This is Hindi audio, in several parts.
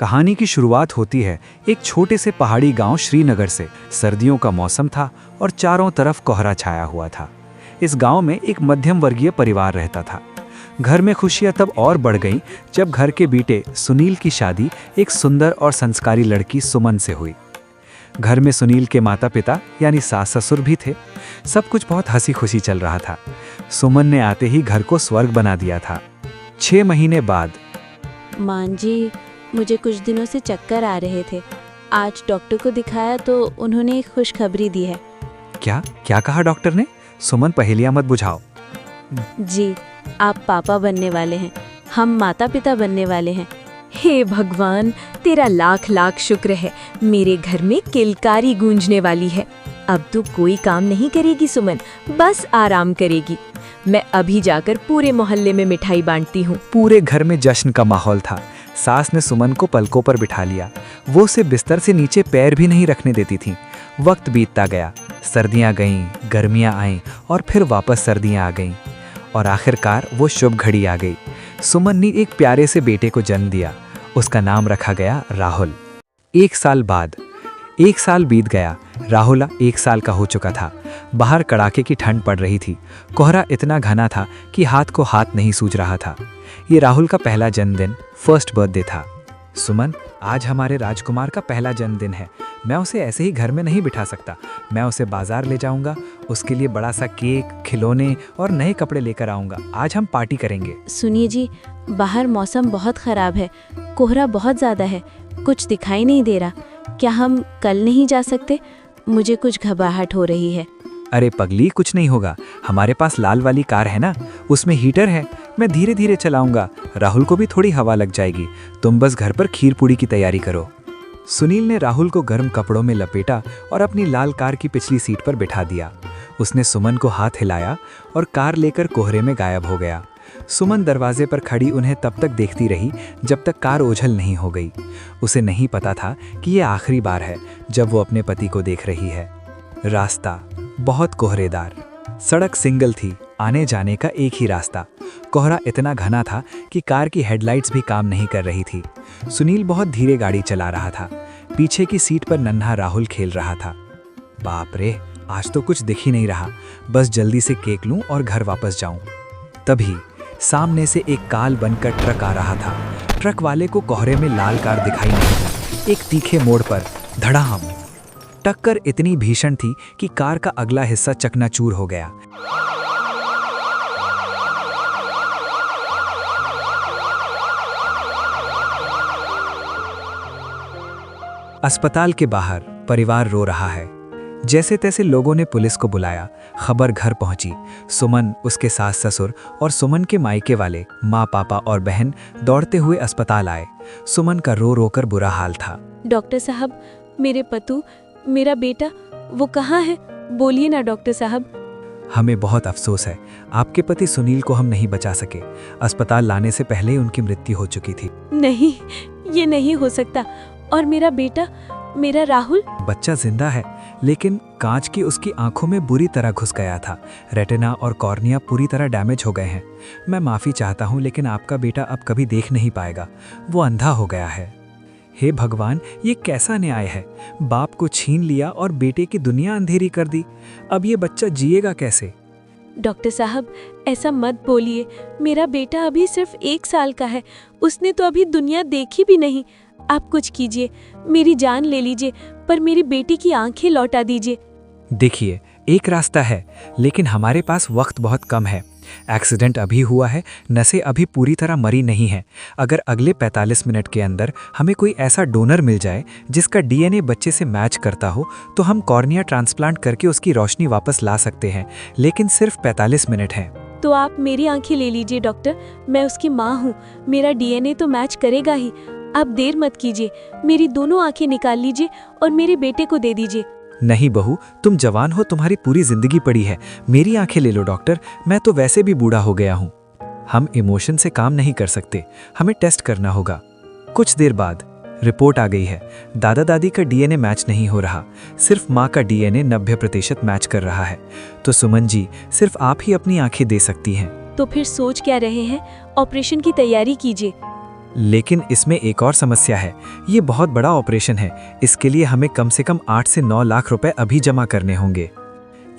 कहानी की शुरुआत होती है एक छोटे से पहाड़ी गांव श्रीनगर से। सर्दियों का मौसम था और चारों तरफ कोहरा छाया हुआ था। इस गांव में एक मध्यम वर्गीय परिवार रहता था। घर में खुशियां तब और बढ़ गईं जब घर के बेटे सुनील की शादी एक सुंदर और संस्कारी लड़की सुमन से हुई। घर में सुनील के माता पिता यानी सास ससुर भी थे। सब कुछ बहुत हंसी खुशी चल रहा था। सुमन ने आते ही घर को स्वर्ग बना दिया था। 6 महीने बाद। मान जी, मुझे कुछ दिनों से चक्कर आ रहे थे। आज डॉक्टर को दिखाया तो उन्होंने एक खुशखबरी दी है। क्या क्या कहा डॉक्टर ने? सुमन, पहेलियां मत बुझाओ। जी, आप पापा बनने वाले हैं, हम माता पिता बनने वाले हैं। हे भगवान, तेरा लाख लाख शुक्र है। मेरे घर में किलकारी गूंजने वाली है। अब तो कोई काम नहीं करेगी सुमन, बस आराम करेगी। मैं अभी जाकर पूरे मोहल्ले में मिठाई बांटती हूँ। पूरे घर में जश्न का माहौल था। सास ने सुमन को पलकों पर बिठा लिया। वो उसे बिस्तर से नीचे पैर भी नहीं रखने देती थी। वक्त बीतता गया। सर्दियां गईं, गर्मियां आईं और फिर वापस सर्दियां आ गईं और आखिरकार वो शुभ घड़ी आ गई। सुमन ने एक प्यारे से बेटे को जन्म दिया। उसका नाम रखा गया राहुल। 1 साल बाद। 1 साल बीत गया। राहुल 1 साल का हो चुका था। बाहर कड़ाके की ठंड पड़ रही थी। कोहरा इतना घना था कि हाथ को हाथ नहीं सूझ रहा था। ये राहुल का पहला जन्मदिन, फर्स्ट बर्थडे था। सुमन, आज हमारे राजकुमार का पहला जन्मदिन है। मैं उसे ऐसे ही घर में नहीं बिठा सकता। मैं उसे बाजार ले जाऊंगा, उसके लिए बड़ा सा केक, खिलौने और नए कपड़े लेकर आऊंगा। आज हम पार्टी करेंगे। सुनिए जी, बाहर मौसम बहुत खराब है। कोहरा बहुत ज्यादा है, कुछ दिखाई नहीं दे रहा। क्या हम कल नहीं जा सकते? मुझे कुछ घबराहट हो रही है। अरे पगली, कुछ नहीं होगा। हमारे पास लाल वाली कार है ना, उसमें हीटर है। मैं धीरे धीरे चलाऊंगा। राहुल को भी थोड़ी हवा लग जाएगी। तुम बस घर पर खीर पूड़ी की तैयारी करो। सुनील ने राहुल को गर्म कपड़ों में लपेटा और अपनी लाल कार की पिछली सीट पर बिठा दिया। उसने सुमन को हाथ हिलाया और कार लेकर कोहरे में गायब हो गया। सुमन दरवाजे पर खड़ी उन्हें तब तक देखती रही जब तक कार ओझल नहीं हो गई। उसे नहीं पता था कि ये आखिरी बार है जब वो अपने पति को देख रही है। रास्ता बहुत कोहरेदार। सड़क सिंगल थी, आने जाने का एक ही रास्ता। कोहरा इतना घना था कि कार की हेडलाइट्स भी काम नहीं कर रही थी। सुनील बहुत धीरे गाड़ी चला रहा था। पीछे की सीट पर नन्हा राहुल खेल रहा था। बाप रे, आज तो कुछ दिख ही नहीं रहा। बस जल्दी से केक लूं और घर वापस जाऊं। तभी सामने से एक काल बनकर ट्रक आ रहा था। ट्रक वाले को कोहरे में लाल कार दिखाई नहीं दी। एक तीखे मोड़ पर धड़ाम। टक्कर इतनी भीषण थी कि कार का अगला हिस्सा चकनाचूर हो गया। अस्पताल के बाहर परिवार रो रहा है। जैसे तैसे लोगों ने पुलिस को बुलाया। खबर घर पहुंची। सुमन, उसके सास ससुर और सुमन के मायके वाले माँ, पापा और बहन दौड़ते हुए अस्पताल आए। सुमन का रो रो कर बुरा हाल था। डॉक्टर साहब, मेरे पतु, मेरा बेटा, वो कहाँ है? बोलिए ना डॉक्टर साहब। हमें बहुत अफसोस है, आपके पति सुनील को हम नहीं बचा सके। अस्पताल लाने से पहले ही उनकी मृत्यु हो चुकी थी। नहीं, ये नहीं हो सकता। और मेरा बेटा, मेरा राहुल? बच्चा जिंदा है, लेकिन कांच की उसकी आंखों में बुरी तरह घुस गया था। रेटिना और कॉर्निया पूरी तरह डैमेज हो गए हैं। मैं माफी चाहता हूँ, लेकिन आपका बेटा अब कभी देख नहीं पाएगा। वो अंधा हो गया है। हे भगवान, ये कैसा न्याय है? बाप को छीन लिया और बेटे की दुनिया अंधेरी कर दी। अब ये बच्चा जिएगा कैसे? डॉक्टर साहब, ऐसा मत बोलिए। मेरा बेटा अभी सिर्फ 1 साल का है। उसने तो अभी दुनिया देखी भी नहीं। आप कुछ कीजिए, मेरी जान ले लीजिए, पर मेरी बेटी की आंखें लौटा दीजिए। देखिए, एक रास्ता है, लेकिन हमारे पास वक्त बहुत कम है। एक्सीडेंट अभी हुआ है, नसें अभी पूरी तरह मरी नहीं है। अगर अगले 45 मिनट के अंदर हमें कोई ऐसा डोनर मिल जाए जिसका डीएनए बच्चे से मैच करता हो, तो हम कॉर्निया ट्रांसप्लांट करके उसकी रोशनी वापस ला सकते हैं, लेकिन सिर्फ 45 मिनट है। तो आप मेरी आंखें ले लीजिए डॉक्टर। मैं उसकी माँ हूँ, मेरा डीएनए तो मैच करेगा ही। आप देर मत कीजिए, मेरी दोनों आंखें निकाल लीजिए और मेरे बेटे को दे दीजिए। नहीं बहू, तुम जवान हो, तुम्हारी पूरी जिंदगी पड़ी है। मेरी आंखें ले लो डॉक्टर, मैं तो वैसे भी बूढ़ा हो गया हूँ। हम इमोशन से काम नहीं कर सकते, हमें टेस्ट करना होगा। कुछ देर बाद रिपोर्ट आ गई है। दादा दादी का डीएनए मैच नहीं हो रहा, सिर्फ माँ का डीएनए 90% मैच कर रहा है। तो सुमन जी, सिर्फ आप ही अपनी आंखें दे सकती हैं। तो फिर सोच क्या रहे हैं? ऑपरेशन की तैयारी कीजिए। लेकिन इसमें एक और समस्या है। ये बहुत बड़ा ऑपरेशन है। इसके लिए हमें कम से कम 8 से 9 लाख रुपए अभी जमा करने होंगे।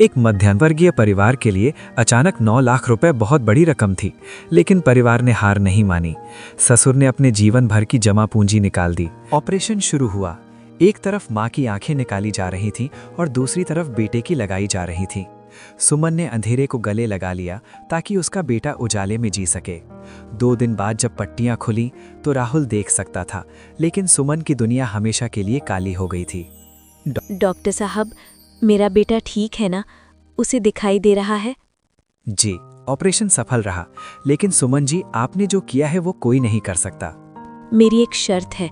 एक मध्यमवर्गीय परिवार के लिए अचानक 9 लाख रुपए बहुत बड़ी रकम थी, लेकिन परिवार ने हार नहीं मानी। ससुर ने अपने जीवन भर की जमा पूंजी निकाल दी। ऑपरेशन शुरू हुआ। एक तरफ माँ की आंखें निकाली जा रही थी और दूसरी तरफ बेटे की लगाई जा रही थी। सुमन ने अंधेरे को गले लगा लिया ताकि उसका बेटा उजाले में जी सके। 2 दिन बाद जब पट्टियां खुली तो राहुल देख सकता था, लेकिन सुमन की दुनिया हमेशा के लिए काली हो गई थी। डॉक्टर साहब, मेरा बेटा ठीक है ना? उसे दिखाई दे रहा है? जी, ऑपरेशन सफल रहा, लेकिन सुमन जी, आपने जो किया है वो कोई नहीं कर सकता। मेरी एक शर्त है,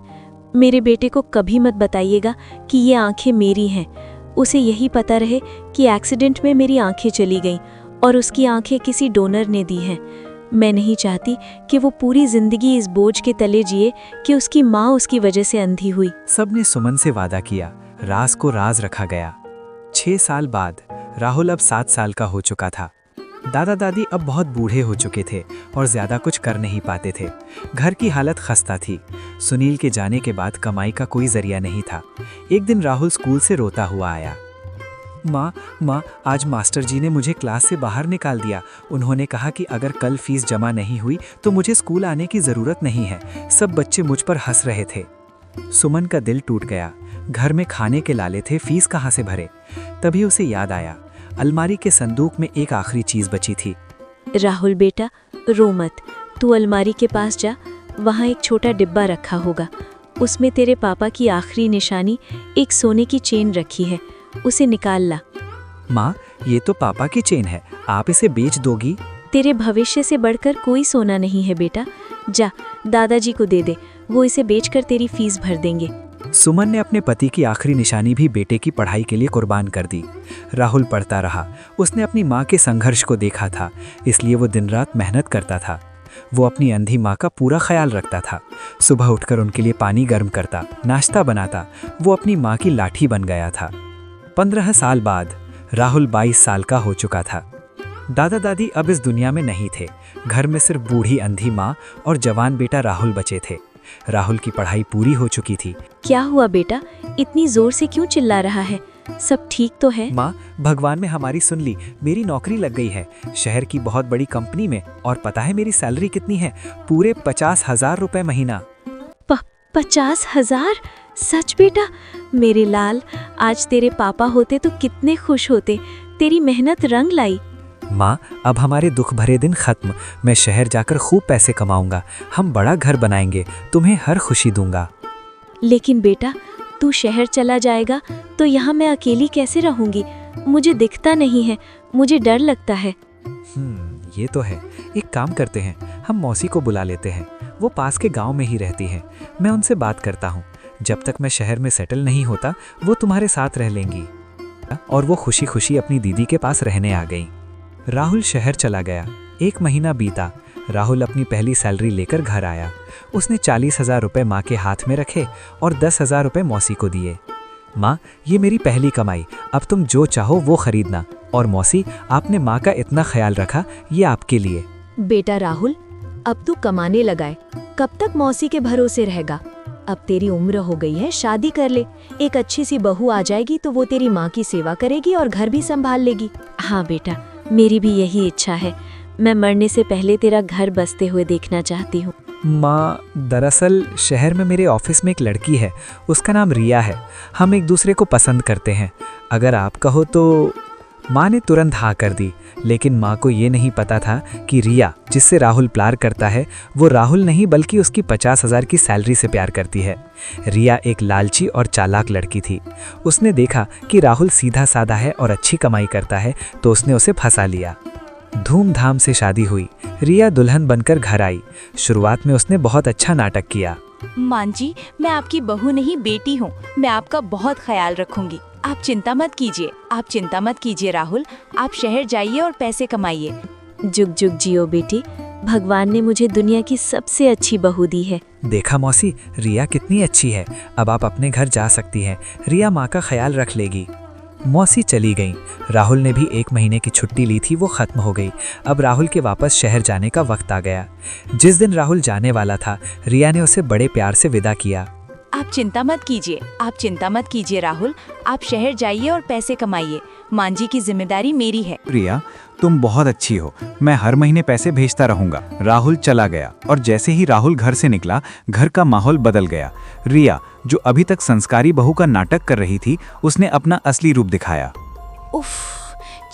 मेरे बेटे को कभी मत बताइएगा कि ये आंखें मेरी हैं। उसे यही पता रहे कि एक्सीडेंट में मेरी आंखें चली गईं और उसकी आंखें किसी डोनर ने दी हैं। मैं नहीं चाहती कि वो पूरी जिंदगी इस बोझ के तले जिए कि उसकी माँ उसकी वजह से अंधी हुई। सबने सुमन से वादा किया, राज को राज रखा गया। 6 साल बाद राहुल अब 7 साल का हो चुका था। दादा दादी अब बहुत बूढ़े हो चुके थे और ज्यादा कुछ कर नहीं पाते थे। घर की हालत खस्ता थी। सुनील के जाने के बाद कमाई का कोई जरिया नहीं था। एक दिन राहुल स्कूल से रोता हुआ आया। माँ, आज मास्टर जी ने मुझे क्लास से बाहर निकाल दिया। उन्होंने कहा कि अगर कल फीस जमा नहीं हुई तो मुझे स्कूल आने की जरूरत नहीं है। सब बच्चे मुझ पर हंस रहे थे। सुमन का दिल टूट गया। घर में खाने के लाले थे, फीस कहाँ से भरे? तभी उसे याद आया, अलमारी के संदूक में एक आखिरी चीज बची थी। राहुल बेटा, रो मत। तू अलमारी के पास जा, वहाँ एक छोटा डिब्बा रखा होगा। उसमें तेरे पापा की आखिरी निशानी एक सोने की चेन रखी है। उसे निकाल ला। माँ, ये तो पापा की चेन है, आप इसे बेच दोगी? तेरे भविष्य से बढ़कर कोई सोना नहीं है बेटा। जा, दादाजी को दे दे, वो इसे बेचकर तेरी फीस भर देंगे। सुमन ने अपने पति की आखिरी निशानी भी बेटे की पढ़ाई के लिए कुर्बान कर दी। राहुल पढ़ता रहा। उसने अपनी माँ के संघर्ष को देखा था, इसलिए वो दिन रात मेहनत करता था। वो अपनी अंधी माँ का पूरा ख्याल रखता था। सुबह उठकर उनके लिए पानी गर्म करता, नाश्ता बनाता। वो अपनी माँ की लाठी बन गया था। 15 साल बाद राहुल 22 साल का हो चुका था। दादा दादी अब इस दुनिया में नहीं थे। घर में सिर्फ बूढ़ी अंधी माँ और जवान बेटा राहुल बचे थे। राहुल की पढ़ाई पूरी हो चुकी थी। क्या हुआ बेटा, इतनी जोर से क्यों चिल्ला रहा है? सब ठीक तो है? माँ, भगवान ने हमारी सुन ली। मेरी नौकरी लग गई है शहर की बहुत बड़ी कंपनी में। और पता है मेरी सैलरी कितनी है? पूरे 50,000 रुपए महीना। 50,000? सच बेटा? मेरे लाल, आज तेरे पापा होते तो कितने खुश होते। तेरी मेहनत रंग लाई। माँ, अब हमारे दुख भरे दिन खत्म। मैं शहर जाकर खूब पैसे कमाऊंगा। हम बड़ा घर बनाएंगे, तुम्हें हर खुशी दूंगा। लेकिन बेटा, तू शहर चला जाएगा तो यहाँ मैं अकेली कैसे रहूंगी? मुझे दिखता नहीं है, मुझे डर लगता है। ये तो है। एक काम करते हैं, हम मौसी को बुला लेते हैं। वो पास के गांव में ही रहती हैं। मैं उनसे बात करता हूँ। जब तक मैं शहर में सेटल नहीं होता, वो तुम्हारे साथ रह लेंगी। और वो खुशी खुशी अपनी दीदी के पास रहने आ गई। राहुल शहर चला गया। 1 महीना बीता। राहुल अपनी पहली सैलरी लेकर घर आया। उसने 40,000 रुपये माँ के हाथ में रखे और 10,000 रुपये मौसी को दिए। माँ, ये मेरी पहली कमाई, अब तुम जो चाहो वो खरीदना। और मौसी, आपने माँ का इतना ख्याल रखा, ये आपके लिए। बेटा राहुल, अब तू कमाने लगा है, कब तक मौसी के भरोसे रहेगा? अब तेरी उम्र हो गई है, शादी कर ले। एक अच्छी सी बहू आ जाएगी तो वो तेरी माँ की सेवा करेगी और घर भी संभाल लेगी। हाँ बेटा, मेरी भी यही इच्छा है। मैं मरने से पहले तेरा घर बसते हुए देखना चाहती हूँ। माँ, दरअसल शहर में मेरे ऑफिस में एक लड़की है, उसका नाम रिया है। हम एक दूसरे को पसंद करते हैं। अगर आप कहो तो। माँ ने तुरंत हाँ कर दी, लेकिन माँ को ये नहीं पता था कि रिया, जिससे राहुल प्यार करता है, वो राहुल नहीं बल्कि उसकी 50,000 की सैलरी से प्यार करती है। रिया एक लालची और चालाक लड़की थी। उसने देखा कि राहुल सीधा साधा है और अच्छी कमाई करता है, तो उसने उसे फंसा लिया। धूमधाम से शादी हुई। रिया दुल्हन बनकर घर आई। शुरुआत में उसने बहुत अच्छा नाटक किया। मां जी, मैं आपकी बहू नहीं बेटी हूँ। मैं आपका बहुत ख्याल रखूंगी। आप चिंता मत कीजिए राहुल। आप शहर जाइए और पैसे कमाइए। जुग जुग जियो बेटी, भगवान ने मुझे दुनिया की सबसे अच्छी बहू दी है। देखा मौसी, रिया कितनी अच्छी है। अब आप अपने घर जा सकती हैं। रिया माँ का ख्याल रख लेगी। मौसी चली गईं। राहुल ने भी 1 महीने की छुट्टी ली थी, वो खत्म हो गई। अब राहुल के वापस शहर जाने का वक्त आ गया। जिस दिन राहुल जाने वाला था, रिया ने उसे बड़े प्यार से विदा किया। आप चिंता मत कीजिए, आप चिंता मत कीजिए राहुल। आप शहर जाइए और पैसे कमाइए। मांझी की जिम्मेदारी मेरी है। रिया, तुम बहुत अच्छी हो। मैं हर महीने पैसे भेजता रहूंगा। राहुल चला गया और जैसे ही राहुल घर से निकला, घर का माहौल बदल गया। रिया, जो अभी तक संस्कारी बहू का नाटक कर रही थी, उसने अपना असली रूप दिखाया। उफ,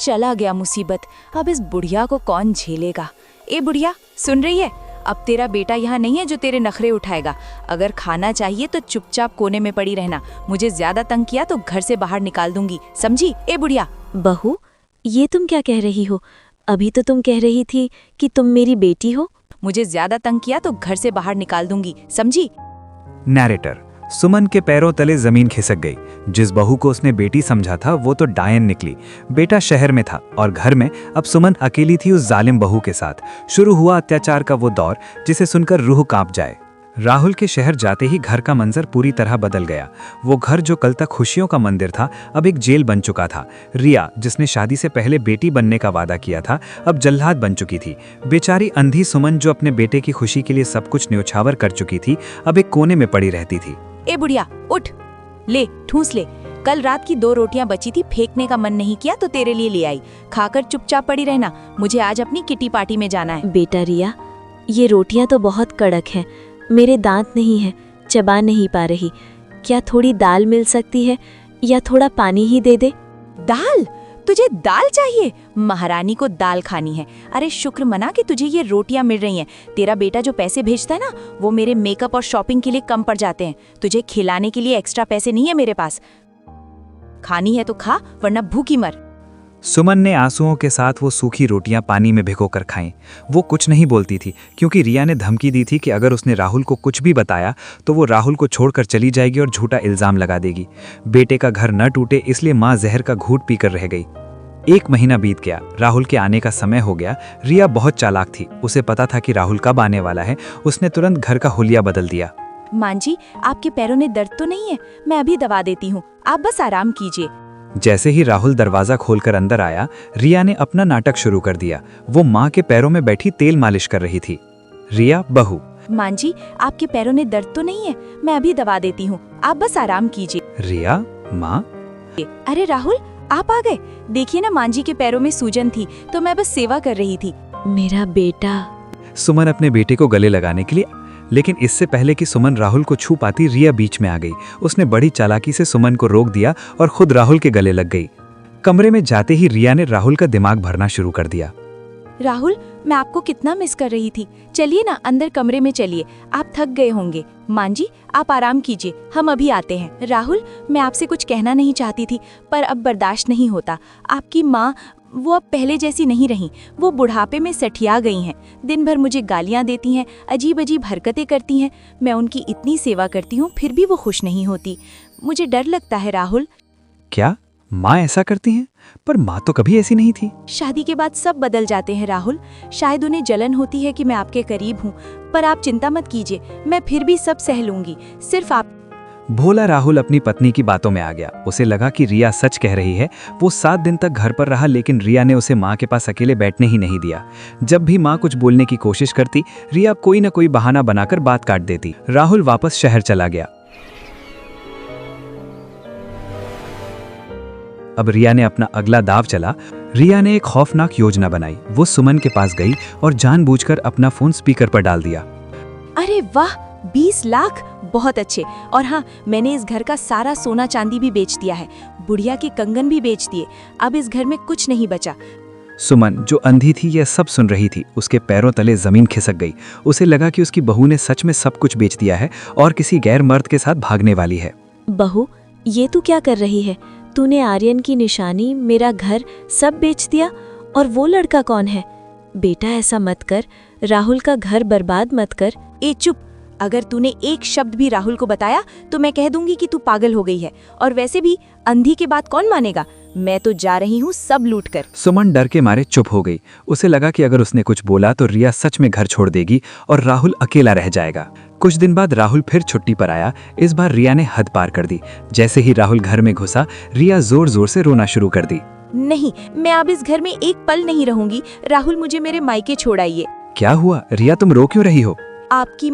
चला गया मुसीबत। अब इस बुढ़िया को कौन झेलेगा। ए बुढ़िया, सुन रही है? अब तेरा बेटा यहाँ नहीं है जो तेरे नखरे उठाएगा। अगर खाना चाहिए तो चुपचाप कोने में पड़ी रहना। मुझे ज्यादा तंग किया तो घर से बाहर निकाल दूंगी, समझी? ए बुढ़िया। बहू, ये तुम क्या कह रही हो? अभी तो तुम कह रही थी कि तुम मेरी बेटी हो। मुझे ज्यादा तंग किया तो घर से बाहर निकाल दूंगी, समझी? नैरेटर। सुमन के पैरों तले जमीन खिसक गई। जिस बहू को उसने बेटी समझा था, वो तो डायन निकली। बेटा शहर में था और घर में अब सुमन अकेली थी उस जालिम बहू के साथ। शुरू हुआ अत्याचार का वो दौर जिसे सुनकर रूह कांप जाए। राहुल के शहर जाते ही घर का मंजर पूरी तरह बदल गया। वो घर जो कल तक खुशियों का मंदिर था, अब एक जेल बन चुका था। रिया, जिसने शादी से पहले बेटी बनने का वादा किया था, अब जल्लाद बन चुकी थी। बेचारी अंधी सुमन, जो अपने बेटे की खुशी के लिए सब कुछ न्योछावर कर चुकी थी, अब एक कोने में पड़ी रहती थी। ए बुढ़िया, उठ, ले ठूस ले। कल रात की 2 रोटियां बची थी, फेंकने का मन नहीं किया तो तेरे लिए ले आई। खाकर चुपचाप पड़ी रहना। मुझे आज अपनी किटी पार्टी में जाना है। बेटा रिया, ये रोटियां तो बहुत कड़क हैं। मेरे दांत नहीं है, चबा नहीं पा रही। क्या थोड़ी दाल मिल सकती है या थोड़ा पानी ही दे दे? दाल? तुझे दाल चाहिए? महारानी को दाल खानी है। अरे शुक्र मना कि तुझे ये रोटियां मिल रही हैं। तेरा बेटा जो पैसे भेजता है ना, वो मेरे मेकअप और शॉपिंग के लिए कम पड़ जाते हैं। तुझे खिलाने के लिए एक्स्ट्रा पैसे नहीं है मेरे पास। खानी है तो खा, वरना भूखी मर। सुमन ने आंसुओं के साथ वो सूखी रोटियां पानी में भिगोकर खाईं। वो कुछ नहीं बोलती थी क्योंकि रिया ने धमकी दी थी कि अगर उसने राहुल को कुछ भी बताया तो वो राहुल को छोड़कर चली जाएगी और झूठा इल्जाम लगा देगी। बेटे का घर न टूटे इसलिए माँ जहर का घूंट पीकर रह गई। 1 महीना बीत गया। राहुल के आने का समय हो गया। रिया बहुत चालाक थी। उसे पता था कि राहुल कब आने वाला है। उसने तुरंत घर का हुलिया बदल दिया। मांझी, आपके पैरों में दर्द तो नहीं है? मैं अभी दवा देती हूँ, आप बस आराम कीजिए। जैसे ही राहुल दरवाजा खोलकर अंदर आया, रिया ने अपना नाटक शुरू कर दिया। वो माँ के पैरों में बैठी तेल मालिश कर रही थी। रिया, बहू। मांझी, आपके पैरों में दर्द तो नहीं है? मैं अभी दवा देती हूँ, आप बस आराम कीजिए। रिया, माँ। अरे राहुल, आप आ गए। देखिए ना, मांझी के पैरों में सूजन थी तो मैं बस सेवा कर रही थी। मेरा बेटा। सुमन अपने बेटे को गले लगाने के लिए, लेकिन इससे पहले कि सुमन राहुल को छू पाती, रिया बीच में आ गई। उसने बड़ी चालाकी से सुमन को रोक दिया और खुद राहुल के गले लग गई। कमरे में जाते ही रिया ने राहुल का दिमाग भरना शुरू कर दिया। राहुल, मैं आपको कितना मिस कर रही थी। चलिए ना, अंदर कमरे में चलिए, आप थक गए होंगे। मांझी, आप आराम कीजिए, हम अभी आते हैं। राहुल, मैं आपसे कुछ कहना नहीं चाहती थी, पर अब बर्दाश्त नहीं होता। आपकी माँ, वो अब पहले जैसी नहीं रही। वो बुढ़ापे में सठिया गई हैं। दिन भर मुझे गालियाँ देती हैं, अजीब अजीब हरकतें करती हैं। मैं उनकी इतनी सेवा करती हूँ, फिर भी वो खुश नहीं होती। मुझे डर लगता है राहुल। क्या माँ ऐसा करती हैं? पर माँ तो कभी ऐसी नहीं थी। शादी के बाद सब बदल जाते हैं राहुल। शायद उन्हें जलन होती है कि मैं आपके करीब हूँ, पर आप चिंता मत कीजिए, मैं फिर भी सब सह लूंगी। सिर्फ आप। भोला राहुल अपनी पत्नी की बातों में आ गया। उसे लगा कि रिया सच कह रही है। वो 7 दिन तक घर पर रहा, लेकिन रिया ने उसे माँ के पास अकेले बैठने ही नहीं दिया। जब भी माँ कुछ बोलने की कोशिश करती, रिया कोई न कोई बहाना बनाकर बात काट देती। राहुल वापस शहर चला गया। अब रिया ने अपना अगला दाव चला। रिया ने एक खौफनाक योजना बनाई। वो सुमन के पास गई और जानबूझकर अपना फोन स्पीकर पर डाल दिया। अरे वाह, 20 लाख, बहुत अच्छे। और हाँ, मैंने इस घर का सारा सोना चांदी भी बेच दिया है। बुढ़िया के कंगन भी बेच दिए। अब इस घर में कुछ नहीं बचा। सुमन, जो अंधी थी, यह सब सुन रही थी। उसके पैरों तले जमीन खिसक गई। उसे लगा कि उसकी बहू ने सच में सब कुछ बेच दिया है और किसी गैर मर्द के साथ भागने वाली है। बहू, ये तू क्या कर रही है? तूने आर्यन की निशानी, मेरा घर सब बेच दिया। और वो लड़का कौन है? बेटा ऐसा मत कर, राहुल का घर बर्बाद मत कर। ए चुप, अगर तूने एक शब्द भी राहुल को बताया तो मैं कह दूंगी कि तू पागल हो गई है। और वैसे भी अंधी की बात कौन मानेगा। मैं तो जा रही हूँ सब लूट कर। सुमन डर के मारे चुप हो गई। उसे लगा कि अगर उसने कुछ बोला तो रिया सच में घर छोड़ देगी और राहुल अकेला रह जाएगा। कुछ दिन बाद राहुल फिर छुट्टी पर आया। इस बार रिया ने हद पार कर दी। जैसे ही राहुल घर में घुसा, रिया जोर जोर से रोना शुरू कर दी। नहीं, मैं अब इस घर में एक पल नहीं रहूंगी। राहुल, मुझे मेरे मायके छोड़ाइए। क्या हुआ रिया, तुम रो क्यों रही हो? आपकी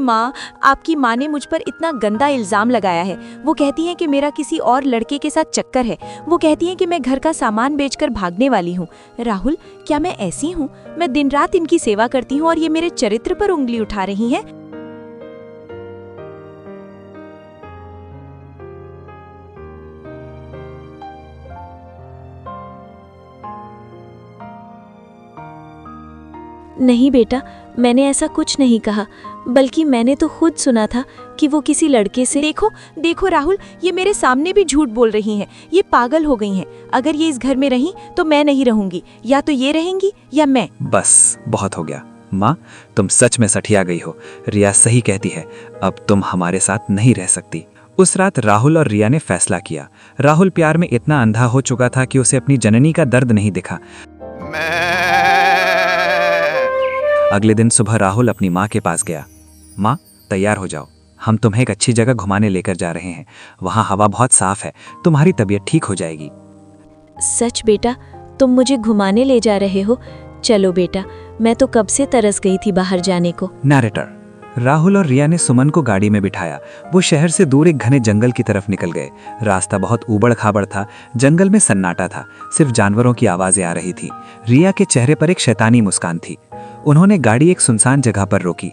माँ ने मुझ पर इतना गंदा इल्जाम लगाया है। वो कहती हैं कि मेरा किसी और लड़के के साथ चक्कर है। वो कहती हैं कि मैं घर का सामान बेचकर भागने वाली हूँ। राहुल, क्या मैं ऐसी हूँ? मैं दिन रात इनकी सेवा करती हूँ और ये मेरे चरित्र पर उंगली उठा रही हैं। नहीं बेटा, मैंने ऐसा कुछ नहीं कहा, बल्कि मैंने तो खुद सुना था कि वो किसी लड़के से। देखो राहुल, ये मेरे सामने भी झूठ बोल रही हैं। ये पागल हो गई हैं। अगर ये इस घर में रहीं तो मैं नहीं रहूंगी। या तो ये रहेंगी या मैं। बस बहुत हो गया माँ, तुम सच में सठिया गई हो। रिया सही कहती है, अब तुम हमारे साथ नहीं रह सकती। उस रात राहुल और रिया ने फैसला किया। राहुल प्यार में इतना अंधा हो चुका था कि उसे अपनी जननी का दर्द नहीं दिखा। अगले दिन सुबह राहुल अपनी माँ के पास गया। माँ, तैयार हो जाओ, हम तुम्हें एक अच्छी जगह घुमाने लेकर जा रहे हैं। वहाँ हवा बहुत साफ है, तुम्हारी तबीयत ठीक हो जाएगी। सच बेटा, तुम मुझे घुमाने ले जा रहे हो? चलो बेटा, मैं तो कब से तरस गई थी बाहर जाने को। नरेटर। राहुल और रिया ने सुमन को गाड़ी में बिठाया। वो शहर से दूर एक घने जंगल की तरफ निकल गए। रास्ता बहुत ऊबड़ खाबड़ था। जंगल में सन्नाटा था, सिर्फ जानवरों की आवाजें आ रही थी। रिया के चेहरे पर एक शैतानी मुस्कान थी। उन्होंने गाड़ी एक सुनसान जगह पर रोकी।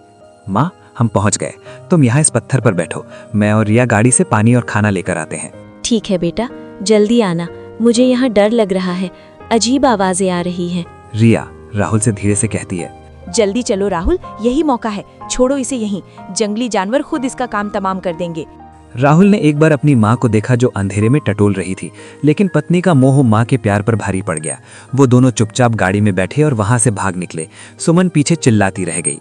माँ, हम पहुंच गए, तुम यहाँ इस पत्थर पर बैठो। मैं और रिया गाड़ी से पानी और खाना लेकर आते हैं। ठीक है बेटा, जल्दी आना। मुझे यहाँ डर लग रहा है, अजीब आवाजें आ रही हैं। रिया राहुल से धीरे से कहती है। जल्दी चलो राहुल, यही मौका है। छोड़ो इसे यहीं, जंगली जानवर खुद इसका काम तमाम कर देंगे। राहुल ने एक बार अपनी माँ को देखा जो अंधेरे में टटोल रही थी, लेकिन पत्नी का मोह माँ के प्यार पर भारी पड़ गया। वो दोनों चुपचाप गाड़ी में बैठे और वहां से भाग निकले। सुमन पीछे चिल्लाती रह गई।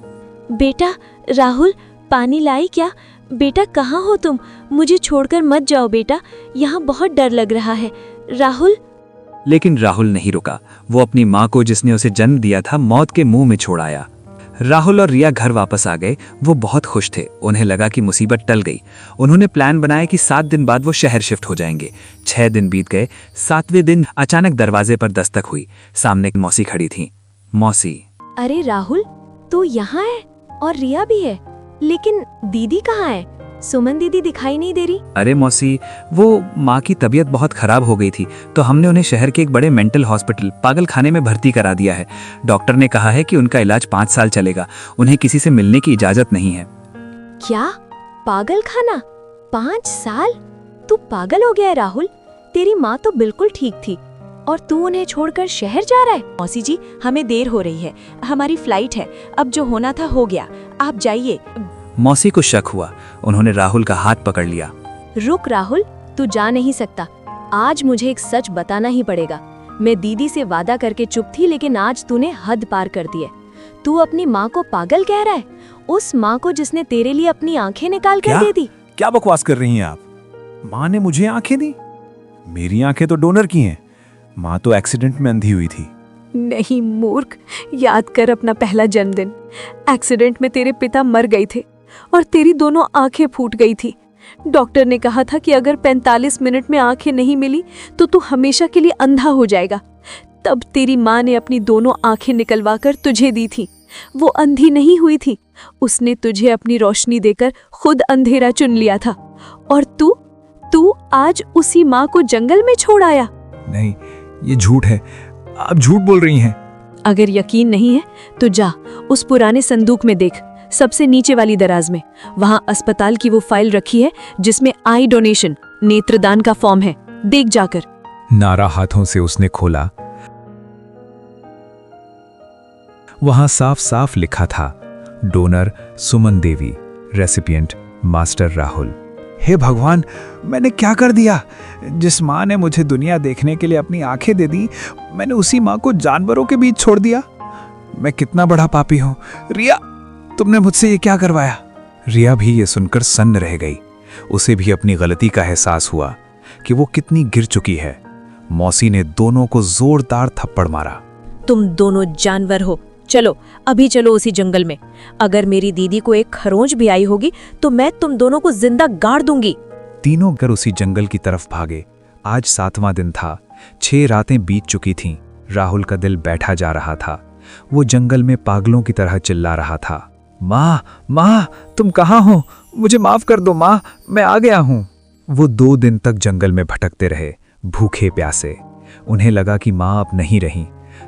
बेटा, राहुल, पानी लाई क्या? बेटा, कहाँ हो तुम? मुझे छोड़कर मत जाओ बेटा, यहाँ बहुत डर लग रहा है। राहुल। लेकिन राहुल नहीं रुका। वो अपनी माँ को, जिसने उसे जन्म दिया था, मौत के मुंह में छोड़ आया। राहुल और रिया घर वापस आ गए। वो बहुत खुश थे। उन्हें लगा कि मुसीबत टल गई। उन्होंने प्लान बनाया कि 7 दिन बाद वो शहर शिफ्ट हो जाएंगे। 6 दिन बीत गए। 7वें दिन अचानक दरवाजे पर दस्तक हुई। सामने एक मौसी खड़ी थी। मौसी। अरे राहुल, तू यहाँ है और रिया भी है, लेकिन दीदी कहाँ है? सुमन दीदी दिखाई नहीं दे रही। अरे मौसी, वो माँ की तबीयत बहुत खराब हो गई थी, तो हमने उन्हें शहर के एक बड़े मेंटल हॉस्पिटल, पागल खाने में भर्ती करा दिया है। डॉक्टर ने कहा है कि उनका इलाज 5 साल चलेगा। उन्हें किसी से मिलने की इजाजत नहीं है। क्या? पागल खाना? 5 साल? तू पागल हो गया है राहुल। तेरी माँ तो बिल्कुल ठीक थी और तू उन्हें छोड़कर शहर जा रहा है। मौसी जी, हमें देर हो रही है, हमारी फ्लाइट है। अब जो होना था हो गया, आप जाइए। मौसी को शक हुआ। उन्होंने राहुल का हाथ पकड़ लिया। रुक राहुल, तू जा नहीं सकता। आज मुझे एक सच बताना ही पड़ेगा। मैं दीदी से वादा करके चुप थी, लेकिन आज तूने हद पार कर दी है। तू अपनी माँ को पागल कह रहा है? उस माँ को जिसने तेरे लिए अपनी आंखें निकाल कर दे दी। क्या बकवास कर रही हैं आप? माँ ने मुझे आंखें दी? मेरी आंखें तो डोनर की हैं। माँ तो एक्सीडेंट में अंधी हुई थी। नहीं मूर्ख, याद कर अपना पहला जन्मदिन। एक्सीडेंट में तेरे पिता मर गए थे और तेरी दोनों आंखें फूट गई थी। डॉक्टर ने कहा था कि अगर 45 मिनट में आंखें नहीं मिली तो तू हमेशा के लिए अंधा हो जाएगा। तब तेरी माँ ने अपनी दोनों आंखें निकलवाकर तुझे दी थी। वो अंधी नहीं हुई थी, उसने तुझे अपनी रोशनी देकर खुद अंधेरा चुन लिया था। और तू आज उसी माँ को जंगल में छोड़ आया। नहीं, ये झूठ है। आप झूठ बोल रही हैं। अगर यकीन नहीं है तो जा उस पुराने संदूक में देख, सबसे नीचे वाली दराज में। वहां अस्पताल की वो फाइल रखी है जिसमें आई डोनेशन, नेत्रदान का फॉर्म है। देख जाकर। नारा हाथों से उसने खोला। वहां साफ साफ लिखा था, donor Suman Devi, recipient master Rahul. हे भगवान, मैंने क्या कर दिया? जिस माँ ने मुझे दुनिया देखने के लिए अपनी आंखें दे दी, मैंने उसी माँ को जानवरों के बीच छोड़ दिया। मैं कितना बड़ा पापी हूं। रिया, तुमने मुझसे ये क्या करवाया? रिया भी ये सुनकर सन्न रह गई। उसे भी अपनी गलती का एहसास हुआ कि वो कितनी गिर चुकी है। मौसी ने दोनों को जोरदार थप्पड़ मारा। तुम दोनों जानवर हो, चलो अभी चलो उसी जंगल में। अगर मेरी दीदी को एक खरोंच भी आई होगी तो मैं तुम दोनों को जिंदा गाड़ दूंगी। तीनों घर उसी जंगल की तरफ भागे। आज 7वां दिन था। 6 रातें बीत चुकी थीं। राहुल का दिल बैठा जा रहा था। वो जंगल में पागलों की तरह चिल्ला रहा था, माँ माँ तुम कहाँ हो? मुझे माफ कर दो माँ, मैं आ गया हूँ। वो 2 दिन तक जंगल में भटकते रहे, भूखे प्यासे। उन्हें लगा कि माँ अब नहीं रही।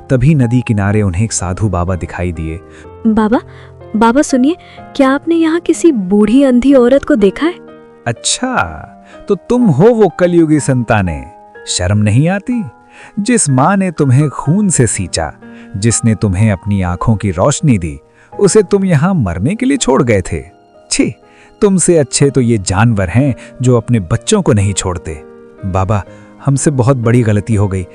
तभी नदी किनारे उन्हें एक साधु बाबा दिखाई दिए। बाबा, बाबा सुनिए, क्या आपने यहाँ किसी बूढ़ी अंधी औरत को देखा है? अच्छा, तो तुम हो वो कलयुगी संतानें। शर्म नहीं आती? जिस माँ ने तुम्हें खून से सींचा, जिसने तुम्हें अपनी आंखों की रोशनी दी, उसे तुम यहाँ मरने के लिए छोड़ गए थे। छी, तुमसे अच्छे तो ये जानवर हैं जो अपने बच्चों को नहीं छोड़ते। बाबा, हमसे बहुत बड़ी गलती हो गई,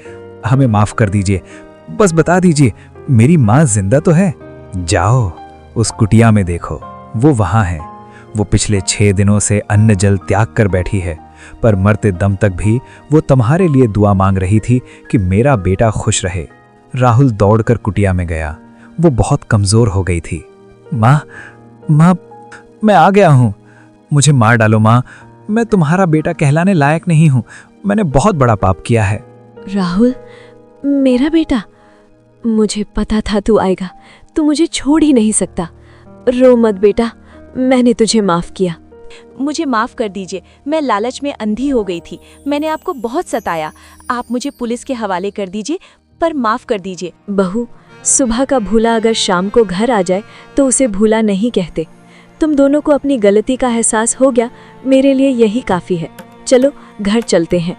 हमें माफ कर दीजिए। बस बता दीजिए, मेरी माँ जिंदा तो है? जाओ उस कुटिया में देखो, वो वहां है। वो पिछले 6 दिनों से अन्न जल त्याग कर बैठी है, पर मरते दम तक भी वो तुम्हारे लिए दुआ मांग रही थी कि मेरा बेटा खुश रहे। राहुल दौड़कर कुटिया में गया। वो बहुत कमजोर हो गई थी। माँ, माँ, मैं आ गया हूँ। मुझे मार डालो माँ, मैं तुम्हारा बेटा कहलाने लायक नहीं हूँ। मैंने बहुत बड़ा पाप किया है। राहुल, मेरा बेटा, मुझे पता था तू आएगा। तू मुझे छोड़ ही नहीं सकता। रो मत बेटा, मैंने तुझे माफ किया। मुझे माफ कर दीजिए, मैं लालच में अंधी हो गई थी। मैंने आपको बहुत सताया। आप मुझे पुलिस के हवाले कर दीजिए, पर माफ कर दीजिए। बहू, सुबह का भूला अगर शाम को घर आ जाए तो उसे भूला नहीं कहते। तुम दोनों को अपनी गलती का एहसास हो गया, मेरे लिए यही काफी है। चलो घर चलते हैं।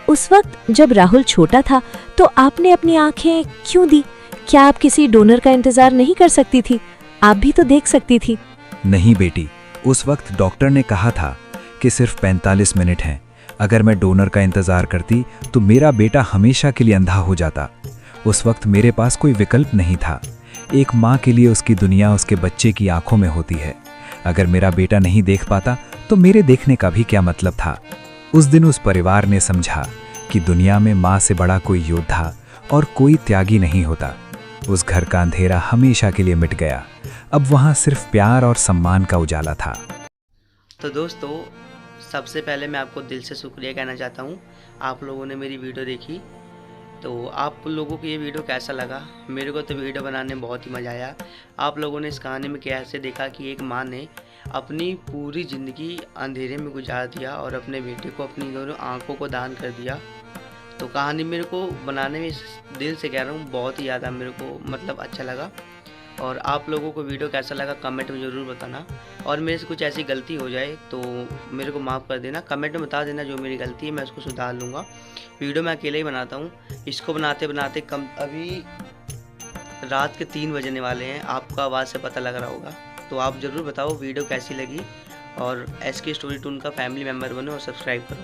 उस वक्त जब राहुल छोटा था तो आपने अपनी आंखें क्यों दी? क्या आप किसी डोनर का इंतजार नहीं कर सकती थी? आप भी तो देख सकती थी। नहीं बेटी, उस वक्त डॉक्टर ने कहा था कि सिर्फ 45 मिनट हैं। अगर मैं डोनर का इंतजार करती तो मेरा बेटा हमेशा के लिए अंधा हो जाता। उस वक्त मेरे पास कोई विकल्प नहीं था। एक माँ के लिए उसकी दुनिया उसके बच्चे की आंखों में होती है। अगर मेरा बेटा नहीं देख पाता तो मेरे देखने का भी क्या मतलब था? उस दिन उस परिवार ने समझा कि दुनिया में माँ से बड़ा कोई योद्धा और कोई त्यागी नहीं होता। उस घर का अंधेरा हमेशा के लिए मिट गया। अब वहाँ सिर्फ प्यार और सम्मान का उजाला था। तो दोस्तों, सबसे पहले मैं आपको दिल से शुक्रिया कहना चाहता हूँ। आप लोगों ने मेरी वीडियो देखी, तो आप लोगों को ये वीडियो कैसा लगा? मेरे को तो वीडियो बनाने में बहुत ही मज़ा आया। आप लोगों ने इस कहानी में कैसे देखा कि एक माँ ने अपनी पूरी ज़िंदगी अंधेरे में गुजार दिया और अपने बेटे को अपनी दोनों आँखों को दान कर दिया। तो कहानी मेरे को बनाने में दिल से कह रहा हूँ बहुत ही ज़्यादा मेरे को मतलब अच्छा लगा। और आप लोगों को वीडियो कैसा लगा कमेंट में ज़रूर बताना। और मेरे से कुछ ऐसी गलती हो जाए तो मेरे को माफ़ कर देना, कमेंट में बता देना जो मेरी गलती है, मैं उसको सुधार लूँगा। वीडियो मैं अकेले ही बनाता हूँ। इसको बनाते बनाते अभी रात के 3 बजने वाले हैं। आपको आवाज़ से पता लग रहा होगा। तो आप ज़रूर बताओ वीडियो कैसी लगी और SK स्टोरी टून का फैमिली मेम्बर बनो और सब्सक्राइब करो।